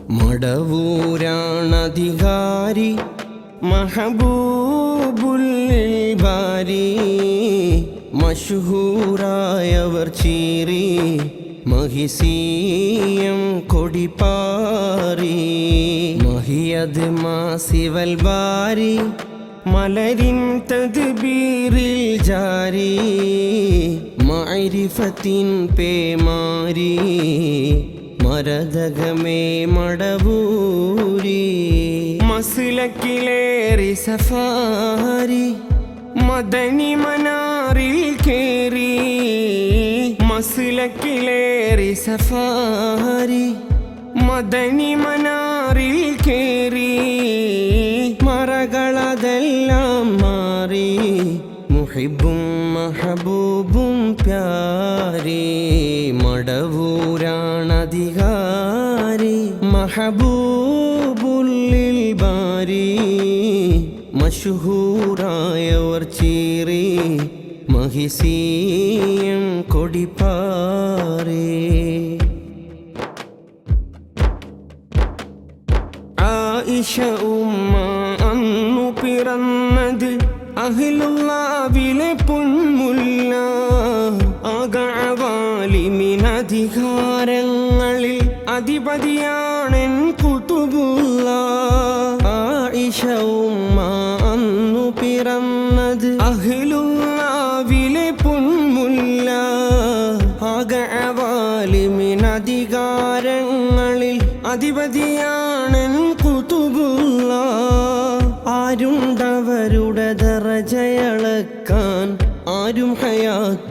മടവൂരാണധികാരി മഹബൂബുൽ ബാരി മഷ്ഹൂറായവർ ചീറി മഹിസീയം കൊടിപ്പാറി മഹിയത് മാസിവൽ ബാരി മലരിൻ തദ്ബീറിൽ ജാരി മഅരിഫത്തിൻ പേമാരി മരതകമേ മടവൂരി മസ്ലക്കിലേറി safari Madani മനാറിൽ കേറി മസ്ലക്കിലേറി safari Madani മനാറിൽ കേറി മറകളതെല്ലാം മാറി മുഹിബും മഹബൂബും പ്യാരി മടവൂരാണധികാരി മഹബൂബുൽ ബാരി മഷ്ഹൂറായവർ ചീറി മഹിസീയം കൊടിപ്പാറി ആയിഷ ഉമ്മ അന്നു പിറന്നത് അഹ്ലുല്ലാവിലെ പൊന്മുല്ല ആകഅവാലിമിനധികാരങ്ങളിൽ അധിപതിയാണെൻ കുതുബുല്ല ആയിഷ ഉമ്മ അന്നു പിറന്നത് അഹ്ലുല്ലാവിലെ പൊന്മുല്ല ആകഅവാലിമിനധികാരങ്ങളിൽ അധിപതിയാണെൻ കുതുബുല്ല ആരുണ്ടവരുടെ ദറജയളക്കാൻ ആരും ഹയാത്തിലതിന്നില്ല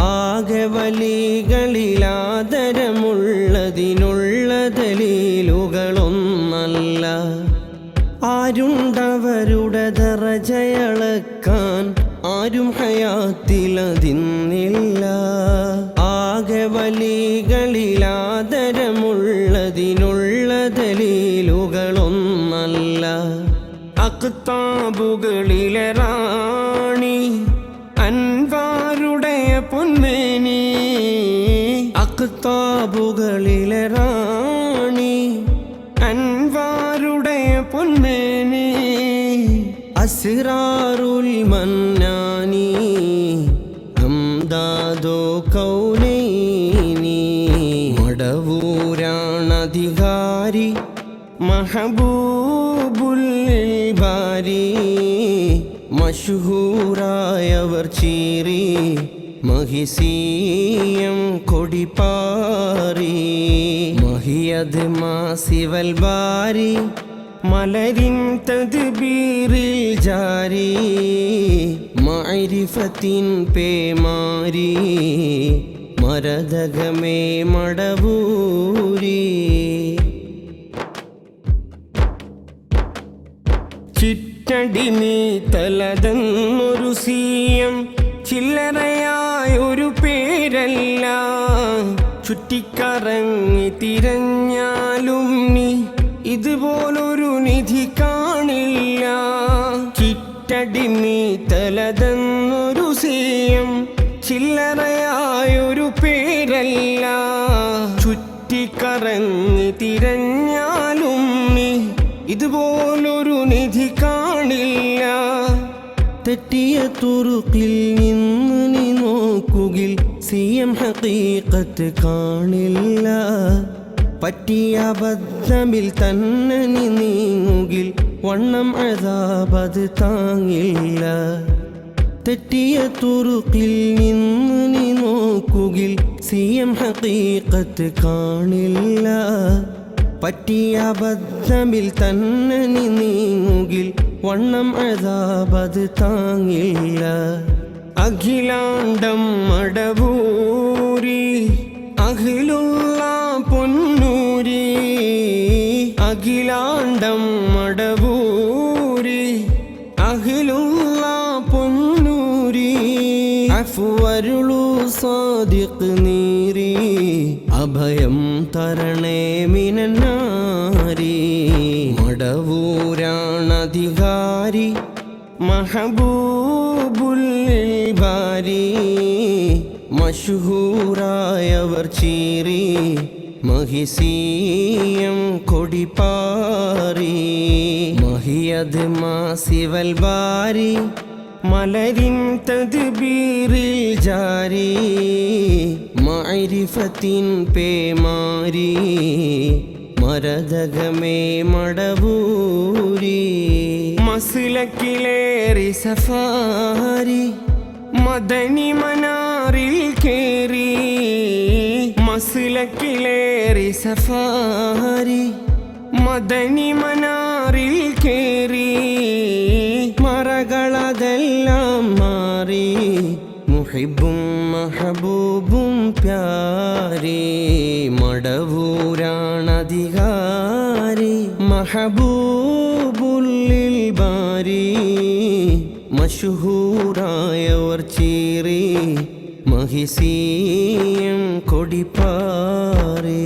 ആകെ വലികളിലാദരമുള്ളതിനുള്ള ദലീലുകളൊന്നല്ല ആരുണ്ടവരുടെ ദറജയളക്കാൻ ആരും ഹയാത്തിലതിന്നില്ല ആകെ വലികളിലാദരമുള്ളതിനുള്ള ദലീലുകളൊന്നല്ല അക്താബുകളിലെ റാണി അൻവാരുടെ പൊന്മേനി അക്താബുകളിലെ റാണി അൻവാരുടെ പൊന്മേനി അസ്റാറുൽ മന്നാനി അംദാദോ കൗനൈനി മടവൂരാണധികാരി മഹബൂബുൽ ബാരി മഷ്ഹൂറായവർ ചീറി മഹിസീയം കൊടിപ്പാറി മഹിയത് മാസിവൽ ബാരി മലരിൻ തദ്ബീറിൽ ജാരി മഅരിഫത്തിൻ പേമാരി മരതകമേ മടവൂരി ചിറ്റടിമീ തലതെന്നൊരു സീയം ചില്ലറയായൊരു പേരല്ല ചുറ്റിക്കറങ്ങി തിരഞ്ഞാലും നീ ഇതുപോലൊരു നിധി കാണില്ല ചിറ്റടിമീ തലതെന്നൊരു സീയം ചില്ലറയായൊരു പേരല്ല ചുറ്റിക്കറങ്ങി തിരഞ്ഞാലും നീ ഇതുപോലൊരു നിധി കാണില്ല തെറ്റിയ തുറുക്കിൽ നിന്ന് നീ നോക്കുകിൽ സിയം ഹഖീഖത്ത് കാണില്ല പറ്റിയ അബദ്ധമിൽ തന്നെ നീ നീങ്ങുകിൽ വണ്ണം അദാബത് താങ്ങില്ല തെറ്റിയ തുറുക്കിൽ നിന്ന് നീ നോക്കുകിൽ സിയം ഹഖീഖത്ത് കാണില്ല പറ്റിയ അബദ്ധമിൽ തന്നെ നീ നീങ്ങുകിൽ വണ്ണം അദാബത് താങ്ങില്ല അഖിലാണ്ടം മടവൂരി അഖിലുള്ള പൊന്നൂരി അഖിലാണ്ടം മടവൂരി അഖിലുള്ള പൊന്നൂരി അഫ്വരുളു സാദിഖ് നീരി അഭയം തരണേ മിനന്നാരി മടവൂരാണധികാരി മഹബൂബുൽ ബാരി മഷ്ഹൂറായവർ ചീറി മഹിസീയം കൊടിപ്പാറി മഹിയത് മാസിവൽ ബാരി മലരിൻ തദ്ബീറിൽ ജാരി മഅരിഫത്തിൻ പേമാരി മരതകമേ മടവൂരി മസ്ലക്കിലേറി സഫാരി മദനി മനാറിൽ കേറി മസ്ലക്കിലേറി സഫാരി മദനി മനാറിൽ കേറി മറകളതെല്ലാം മാറി മുഹിബും മഹബൂബും പ്യാരി മടവൂരാണധികാരി മഹബൂബുല്ലിൽ ബാരി മഷഹൂറായവർ ചീറി മഹിസീയം കൊടിപ്പാറി